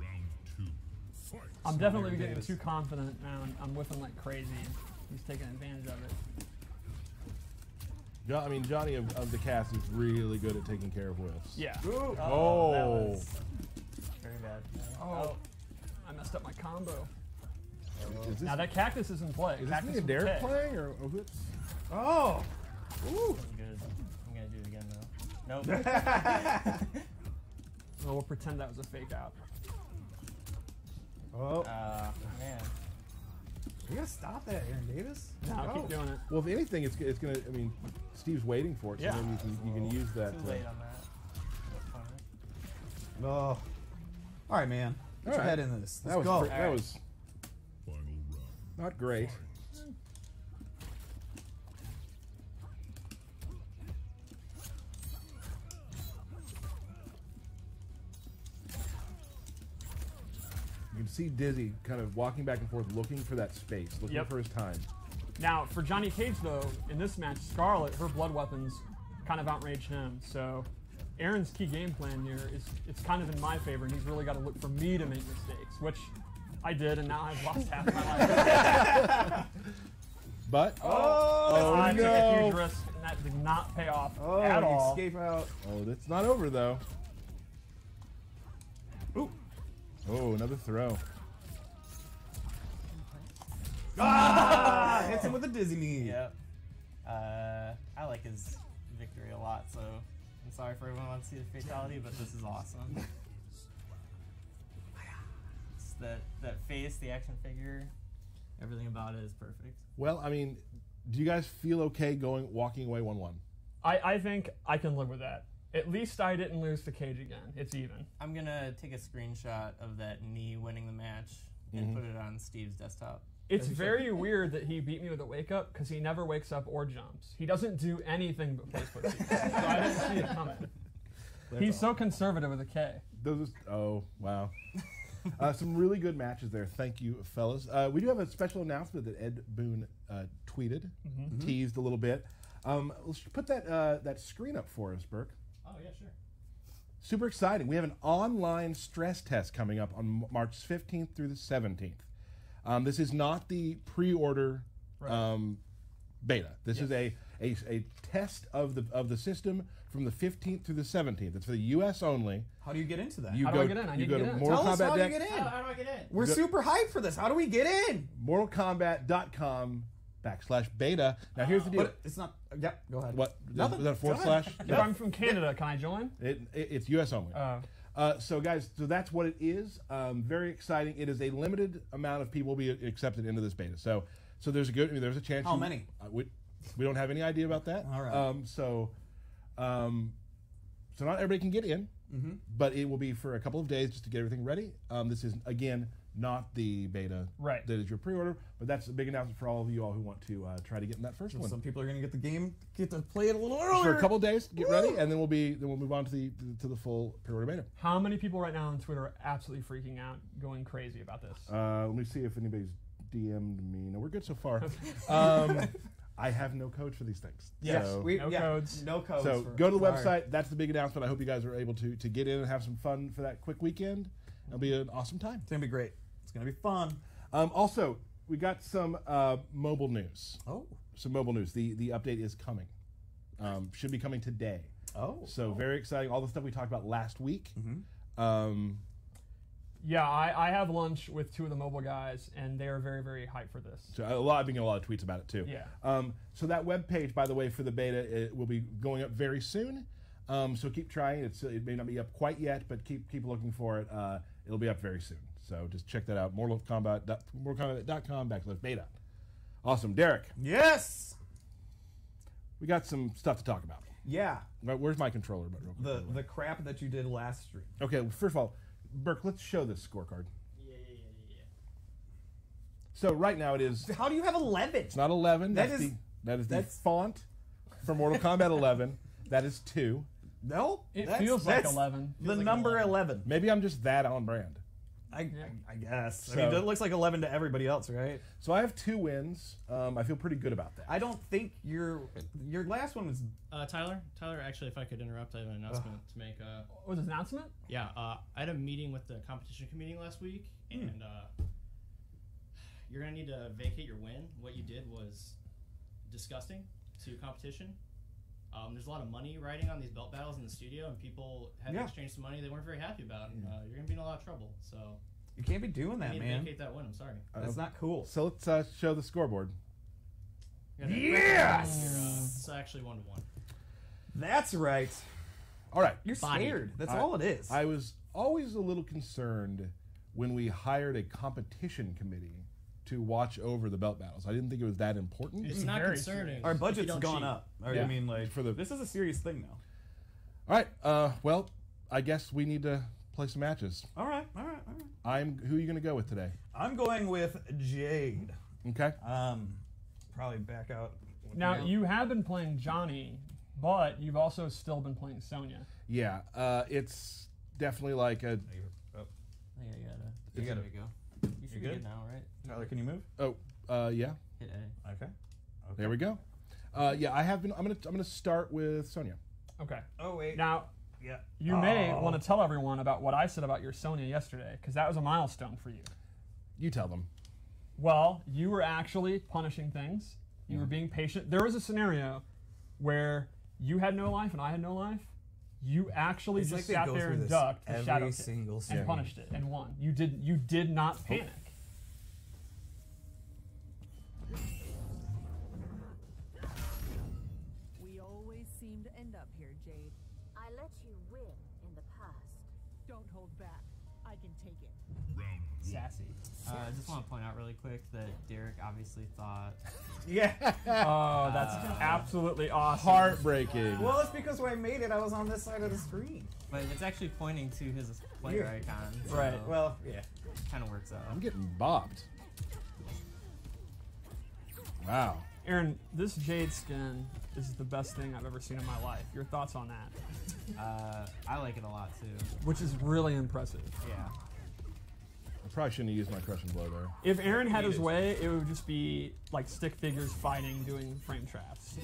Round 2. Fight. I'm definitely Aaron getting Davis. too confident now. I'm whiffing like crazy. He's taking advantage of it. I mean, Johnny of the cast is really good at taking care of whiffs. Yeah. Ooh. That Oh. was very bad. Oh. I messed up my combo. Is this, Now that cactus is in play. is this Cactus me and with Derek K. playing? Or what's... Oh. Ooh. Good. I'm gonna do it again though. Nope. Well, we'll pretend that was a fake out. Oh. Man. You gotta stop that, Aaron Davis. No, I'll keep doing it. Well, if anything, it's gonna. I mean, Steve's waiting for it, so Yeah. maybe you can use that. Too late on that. That's fine. Oh. All right, man. Put All your right. head into this. Let's That was go. that was Final round. not great. You can see Dizzy kind of walking back and forth, looking for that space, looking Yep. for his time. Now, for Johnny Cage, though, in this match, Scarlet, her blood weapons kind of outrage him. So Aaron's key game plan here is it's kind of in my favor, and he's really got to look for me to make mistakes, which I did, and now I've lost half my life. But I took a no! huge risk, and that did not pay off Oh, at you all. escape out. Oh, it's not over though. Ooh. Oh, another throw. Ah! Hits him with a dizzy knee. Yep. I like his victory a lot, so I'm sorry for everyone who wants to see the fatality, but this is awesome. It's that face, the action figure, everything about it is perfect. Well, I mean, do you guys feel okay walking away 1-1? I think I can live with that. At least I didn't lose to Cage again. It's even. I'm gonna take a screenshot of that knee winning the match and put it on Steve's desktop. It's very weird that he beat me with a wake up because he never wakes up or jumps. He doesn't do anything but place footsies. So I didn't see it coming. He's so conservative with a K. Oh, wow. Some really good matches there. Thank you, fellas. We do have a special announcement that Ed Boone tweeted, teased a little bit. Let's put that screen up for us, Burke. Oh, yeah, sure. Super exciting. We have an online stress test coming up on March 15th through the 17th. This is not the pre-order beta. This is a a test of the system from the 15th through the 17th. It's for the U.S. only. How do you get into that? You How do I get in? I need to get in. Mortal Tell us Kombat how deck. you get in. How do I get in? We're super hyped for this. How do we get in? mortalkombat.com/beta. Now here's the deal. But it's not. Yep. Go ahead. What? Nothing. Is that a forward Go slash? ahead. If I'm from Canada, can I join? It's U.S. only. So guys, so that's what it is. Very exciting. It is a limited amount of people will be accepted into this beta. So there's a chance. How many? We don't have any idea about that. All right. So not everybody can get in, but it will be for a couple of days just to get everything ready. This is again not the beta Right. that is your pre-order, but that's a big announcement for all of you all who want to try to get in that first one. Some people are going to get the game, get to play it a little earlier. For a couple of days to get ready, and then we'll move on to the full pre-order beta. How many people right now on Twitter are absolutely freaking out, going crazy about this? Let me see if anybody's DM'd me. No, we're good so far. I have no code for these things. Yes, So, No codes. No codes. so for- go to the Sorry. website. That's the big announcement. I hope you guys are able to get in and have some fun for that quick weekend. It'll be an awesome time. It's going to be great. It's going to be fun. Also, we got some mobile news. Oh. Some mobile news. The update is coming. Should be coming today. Oh. So very exciting. All the stuff we talked about last week. Yeah, I have lunch with two of the mobile guys, and they are very, very hyped for this. So I've been getting a lot of tweets about it too. Yeah. So that web page, by the way, for the beta, it will be going up very soon. So keep trying. It may not be up quite yet, but keep looking for it. It'll be up very soon. So just check that out. mortalkombat.com/beta. Awesome, Derek. Yes. We got some stuff to talk about. Yeah. Right, where's my controller? But real quick. The crap that you did last stream. Okay, well, first of all, Burke, let's show this scorecard. Yeah. So right now it is. How do you have 11? It's not 11. That That's is- the that's- font for Mortal Kombat 11. That is 2. No. It that's- feels like that's 11. The number 11. Maybe I'm just that on brand. I guess. I So- mean, it looks like 11 to everybody else, right? So I have 2 wins. I feel pretty good about that. I don't think your last one was. Tyler, actually, if I could interrupt, I have an announcement to make. Was it an announcement? Yeah, I had a meeting with the competition committee last week, and you're going to need to vacate your win. What you did was disgusting to competition. There's a lot of money riding on these belt battles in the studio, and people had to exchange some money they weren't very happy about. You're going to be in a lot of trouble, so You can't be doing you that, need to man. vacate that win. I'm sorry. That's not cool. So let's show the scoreboard. Yes! It's actually 1-1. That's right. All right. You're Body. scared. That's all it is. I was always a little concerned when we hired a competition committee to watch over the belt battles. I didn't think it was that important. It's not very concerning. Our if you budget's don't gone cheat. up. I Yeah. mean, like, For the- this is a serious thing now. All right. Well, I guess we need to play some matches. All right. Who are you going to go with today? I'm going with Jade. Okay. Probably back out. Now, you have been playing Johnny, but you've also still been playing Sonya. Yeah. It's definitely like a. I think I gotta. You gotta- There we go. You should be good? good now, right? Tyler, can you move? Yeah. Hit A. Okay. There we go. Yeah, I have been. I'm gonna start with Sonya. Okay. Oh, wait. Now, Yeah. you may want to tell everyone about what I said about your Sonya yesterday, because that was a milestone for you. You tell them. Well, you were actually punishing things. You were being patient. There was a scenario where you had no life and I had no life. You actually It's just like they sat go there through and this ducked and every shadow single and stream. punished it and won. You did not panic. We always seem to end up here, Jade. I let you win in the past. Don't hold back. I can take it. Round Sassy. I just want to point out really quick that Derek obviously thought. Yeah. Oh, that's absolutely awesome. Heartbreaking. Well, it's because when I made it, I was on this side of the screen. But it's actually pointing to his player Yeah. icon. So Right. Well, yeah. kind of works out. I'm getting bopped. Wow. Aaron, this Jade skin is the best thing I've ever seen in my life. Your thoughts on that? I like it a lot too. Which is really impressive. Yeah. I probably shouldn't have used my crushing blow there. If Aaron had his way, it would just be like stick figures fighting, doing frame traps.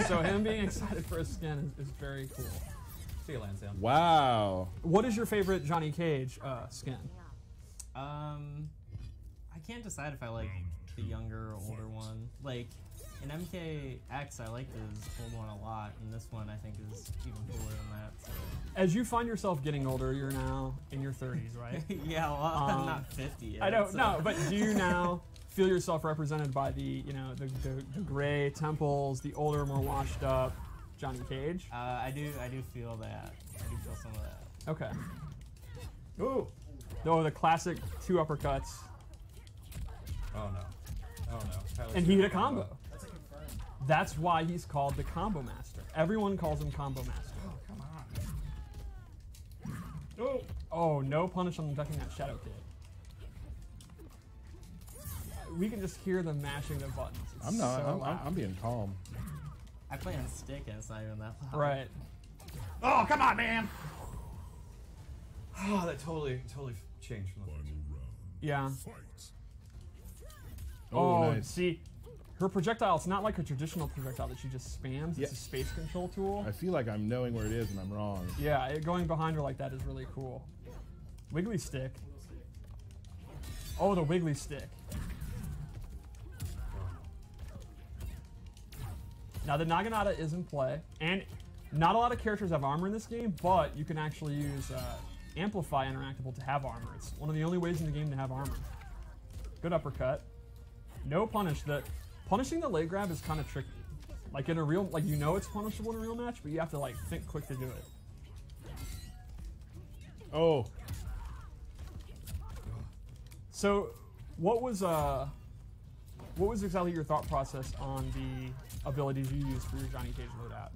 So him being excited for his skin is very cool. See you, Lansdowne. Wow. What is your favorite Johnny Cage skin? I can't decide if I like the younger or older one. Like, In MKX, I liked his old one a lot, and this one I think is even cooler than that. So. As you find yourself getting older, you're now in your 30s, right? Yeah, well, I'm not 50 yet. I don't so. know, but do you now feel yourself represented by the the gray temples, the older, more washed up Johnny Cage? I do feel that. I do feel some of that. Okay. Ooh. Oh, the classic 2 uppercuts. Oh no. Oh no. Tyler's And he doing hit a combo. That's a confirm. That's why he's called the Combo Master. Everyone calls him Combo Master. Oh, come on. Oh, oh, no punish on ducking that shadow kick. We can just hear them mashing the buttons. It's I'm not. so loud. I'm being calm. I play on stick and it's not even that loud. Right. Oh, come on, man. Oh, that totally changed from the Final round. Yeah. Fight. Oh, Nice. see, her projectile, it's not like a traditional projectile that she just spams. Yeah. It's a space control tool. I feel like I'm knowing where it is and I'm wrong. Yeah, going behind her like that is really cool. Wiggly stick. Oh, the wiggly stick. Now the Naginata is in play, and not a lot of characters have armor in this game, but you can actually use Amplify Interactable to have armor. It's one of the only ways in the game to have armor. Good uppercut. No punish. Punishing the leg grab is kind of tricky. Like in a real, like you know it's punishable in a real match, but you have to like think quick to do it. Oh. So, what was exactly your thought process on the abilities you used for your Johnny Cage loadout?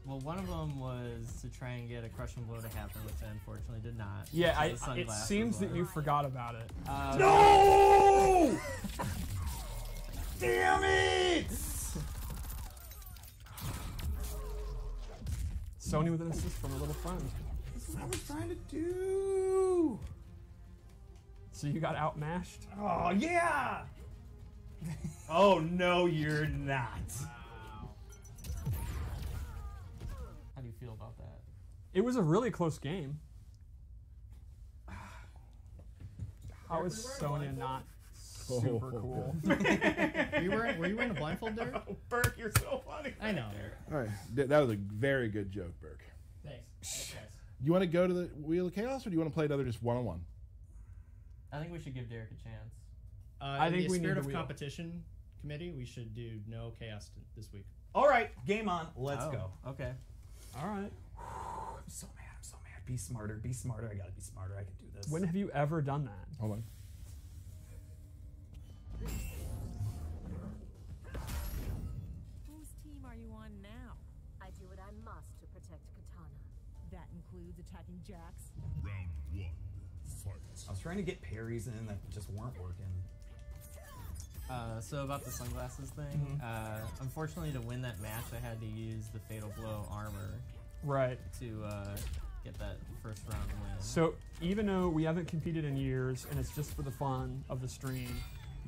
Well, one of them was to try and get a crushing blow to happen, which I unfortunately did not. Yeah, The it sunglasses seems that one. you forgot about it. No! Damn it! Sony with an assist from a little friend. That's what I was trying to do. So you got outmashed? Oh, yeah! Oh, no, you're not. How do you feel about that? It was a really close game. How is Sonya not super cool? Were you wearing a blindfold there? Oh, Burke, you're so funny. I know. All right. That was a very good joke, Burke. Thanks. Thanks, guys. You want to go to the Wheel of Chaos, or do you want to play another just one-on-one? I think we should give Derek a chance. I think in the we need spirit the of wheel. competition committee, we should do no chaos this week. All right, game on. Let's Oh, go. Okay. All right. I'm so mad. I'm so mad. Be smarter. Be smarter. I gotta be smarter. I can do this. When have you ever done that? Hold on. Whose team are you on now? I do what I must to protect Katana. That includes attacking Jax. Round 1. Fight. I was trying to get parries in that just weren't working. So about the sunglasses thing, unfortunately to win that match I had to use the Fatal Blow armor Right. to get that first round win. So even though we haven't competed in years and it's just for the fun of the stream,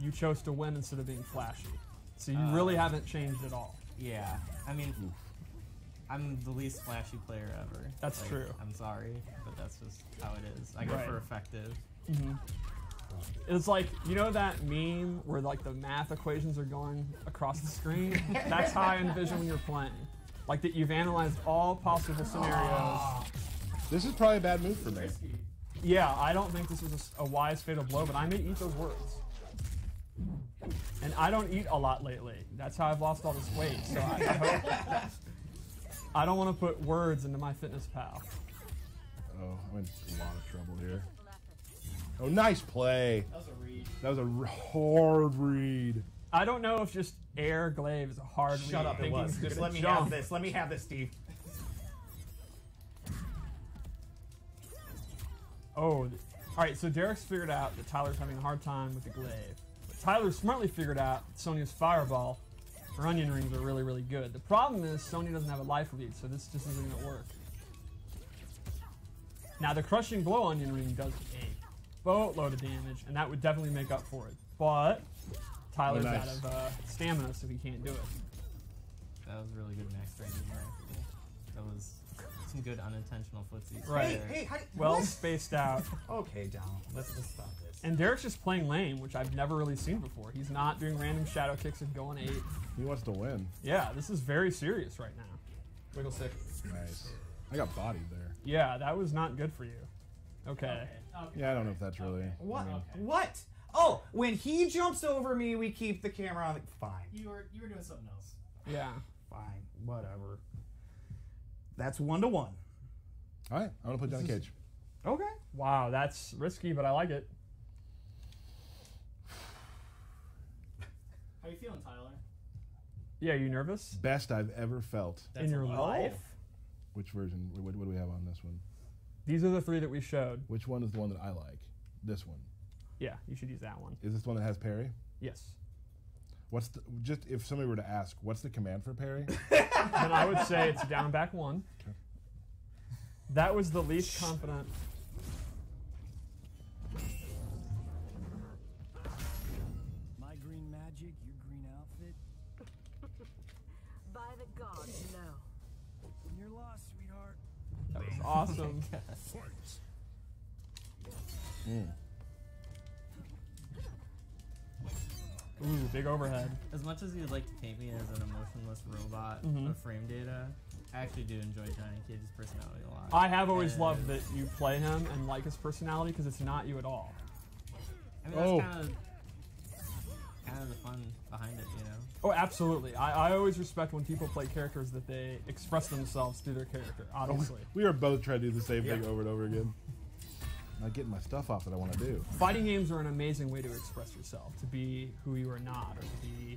you chose to win instead of being flashy. So you really haven't changed at all. Yeah, I mean, I'm the least flashy player ever. That's true. I'm sorry, but that's just how it is. I go Right. for effective. It's like, you know that meme where like the math equations are going across the screen? That's how I envision when you're playing. Like that you've analyzed all possible scenarios. This is probably a bad move for me. Yeah, I don't think this was a wise fatal blow, but I may eat those words. And I don't eat a lot lately. That's how I've lost all this weight. So I hope I don't want to put words into my fitness pal. Oh, I'm in a lot of trouble here. Oh, nice play. That was a read. That was a hard read. I don't know if just air glaive is a hard read. Shut up, it thinking was. he's Just gonna let me jump. have this. Let me have this, Steve. Oh, all right. So Derek's figured out that Tyler's having a hard time with the glaive. But Tyler smartly figured out that Sonya's fireball or onion rings are really, really good. The problem is Sonya doesn't have a life lead, so this just isn't going to work. Now the crushing blow onion ring does a boatload of damage, and that would definitely make up for it. But Tyler's nice. out of stamina, so he can't do it. That was really good max range. That was some good unintentional footsies. Right. Hey, how, Well what? spaced out. Okay, Donald. Let's stop this. And Derek's just playing lame, which I've never really seen before. He's not doing random shadow kicks and going 8. He wants to win. Yeah, this is very serious right now. Wiggle stick. Nice. I got bodied there. Yeah, that was not good for you. Okay. Yeah, I don't know if that's really. What? I mean, What? Oh, when he jumps over me, we keep the camera on. Fine. You were doing something else. Yeah. Fine. Whatever. That's 1-1. all right, I'm gonna play Johnny Cage. Okay. Wow, that's risky, but I like it. How you feeling, Tyler? Yeah, you nervous? Best I've ever felt. In your life? Which version? What do we have on this one? These are the 3 that we showed. Which one is the one that I like? This one. Yeah, you should use that one. Is this the one that has parry? Yes. What's the, just if somebody were to ask, what's the command for parry? Then I would say it's down back 1. Okay. That was the least confident. My green magic, your green outfit. By the gods, no. You're lost, sweetheart. That was awesome. Ooh, big overhead. As much as you'd like to paint me as an emotionless robot of frame data, I actually do enjoy Johnny Cage's personality a lot. I have always loved that you play him and like his personality because it's not you at all. I mean, that's kind of the fun behind it, you know? Oh, absolutely. I always respect when people play characters that they express themselves through their character, obviously. We are both trying to do the same thing over and over again. Not getting my stuff off that I want to do. Fighting games are an amazing way to express yourself, to be who you are not, or to be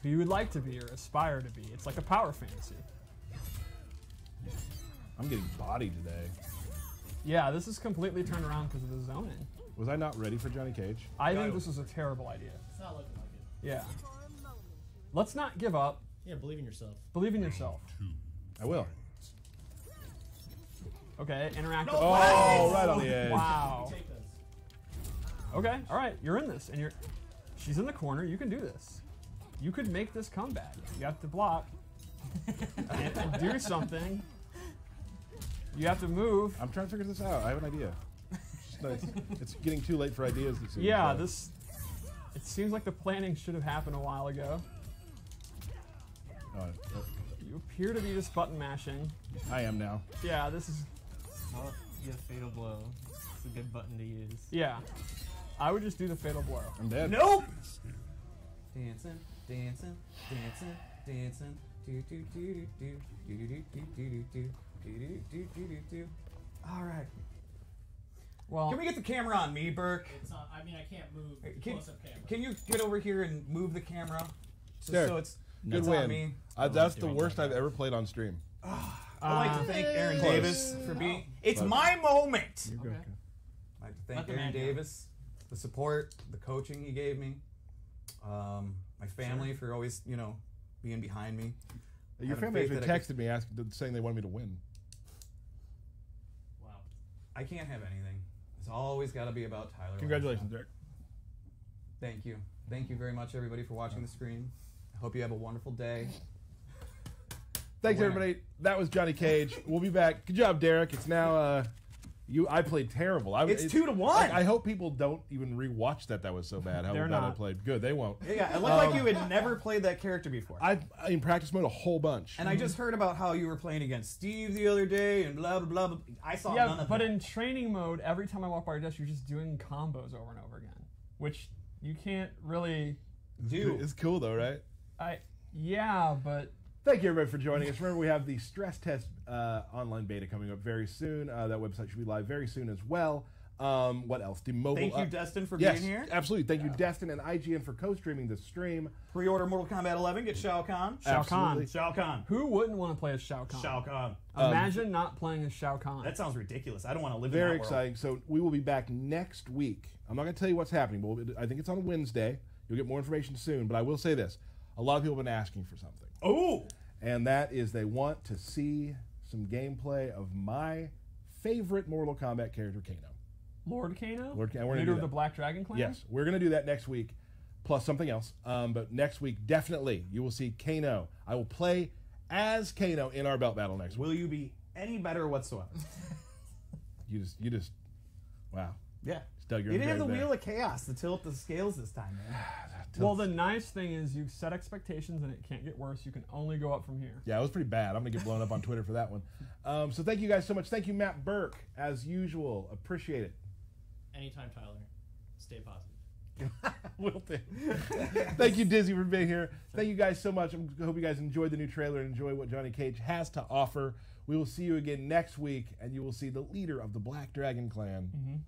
who you would like to be or aspire to be. It's like a power fantasy. I'm getting bodied today. Yeah, this is completely turned around because of the zoning. Was I not ready for Johnny Cage? I think this is a terrible idea. It's not looking like it. Yeah. Let's not give up. Yeah, believe in yourself. Believe in yourself. I will. Okay, interact. Oh, right on the edge. Wow. Take this. Okay, all right, you're in this, and she's in the corner. You can do this. You could make this comeback. You have to block and do something. You have to move. I'm trying to figure this out. I have an idea. It's getting too late for ideas. It seems, Yeah, so. It seems like the planning should have happened a while ago. You appear to be just button mashing. I am now. Yeah, this is. Well, you get fatal blow. It's a good button to use. Yeah, I would just do the fatal blow. I'm dead. Nope. Dancing, dancing, dancing, dancing. Do do do do do do do do do do do do do. All right. Well, Can we get the camera on me, Burke? It's not. I mean, I can't move Can, close-up camera. can you get over here and move the camera Derek, so it's Good on win. me? That's the worst I've ever played on stream. I'd like to thank Aaron Close. Davis for being. It's Close. my moment. You're good. Okay. I'd like to thank Let the Aaron man go. Davis, the support, the coaching he gave me, my family for always, being behind me. Your Having family faith actually that I texted me saying they wanted me to win. Wow. I can't have anything. It's always got to be about Tyler. Congratulations, Derek. Thank you. Thank you very much, everybody, for watching the stream. I hope you have a wonderful day. Thanks, Winner. everybody. That was Johnny Cage. We'll be back. Good job, Derek. It's now I played terrible. It's 2-1. I hope people don't even rewatch that. That was so bad. How They're bad I not. played. Good. They won't. Yeah, it looked like you had never played that character before. I in practice mode a whole bunch. And I just heard about how you were playing against Steve the other day and blah, blah, blah. I saw none yeah, of but that. in training mode, every time I walk by your desk, you're just doing combos over and over again, which you can't really. It's cool though, right? Yeah, but. Thank you, everybody, for joining us. Remember, we have the stress test online beta coming up very soon. That website should be live very soon as well. What else? The mobile. Thank you, Destin, for yes, being here. Absolutely. Thank you, Destin and IGN for co-streaming this stream. Pre-order Mortal Kombat 11. Get Shao Kahn. Shao Kahn. Shao Kahn. Who wouldn't want to play as Shao Kahn? Shao Kahn. Imagine not playing as Shao Kahn. That sounds ridiculous. I don't want to live Very in that exciting. So we will be back next week. I'm not going to tell you what's happening, but I think it's on Wednesday. You'll get more information soon. But I will say this: a lot of people have been asking for something. Oh. And that is they want to see some gameplay of my favorite Mortal Kombat character, Kano. Lord Kano? Lord Kano. We're gonna Leader do of that. the Black Dragon Clan? Yes, we're going to do that next week, plus something else. But next week, definitely, you will see Kano. I will play as Kano in our belt battle next week. Will you be any better whatsoever. You just, wow. Yeah. Just dug your You didn't have the grave there. wheel of chaos to tilt the scales this time, man. Well, the nice thing is you set expectations and it can't get worse. You can only go up from here. Yeah, it was pretty bad. I'm going to get blown up on Twitter for that one. So thank you guys so much. Thank you, Matt Burke, as usual. Appreciate it. Anytime, Tyler. Stay positive. Will do. Thank you, Dizzy, for being here. Thank you guys so much. I hope you guys enjoyed the new trailer and enjoy what Johnny Cage has to offer. We will see you again next week, and you will see the leader of the Black Dragon Clan.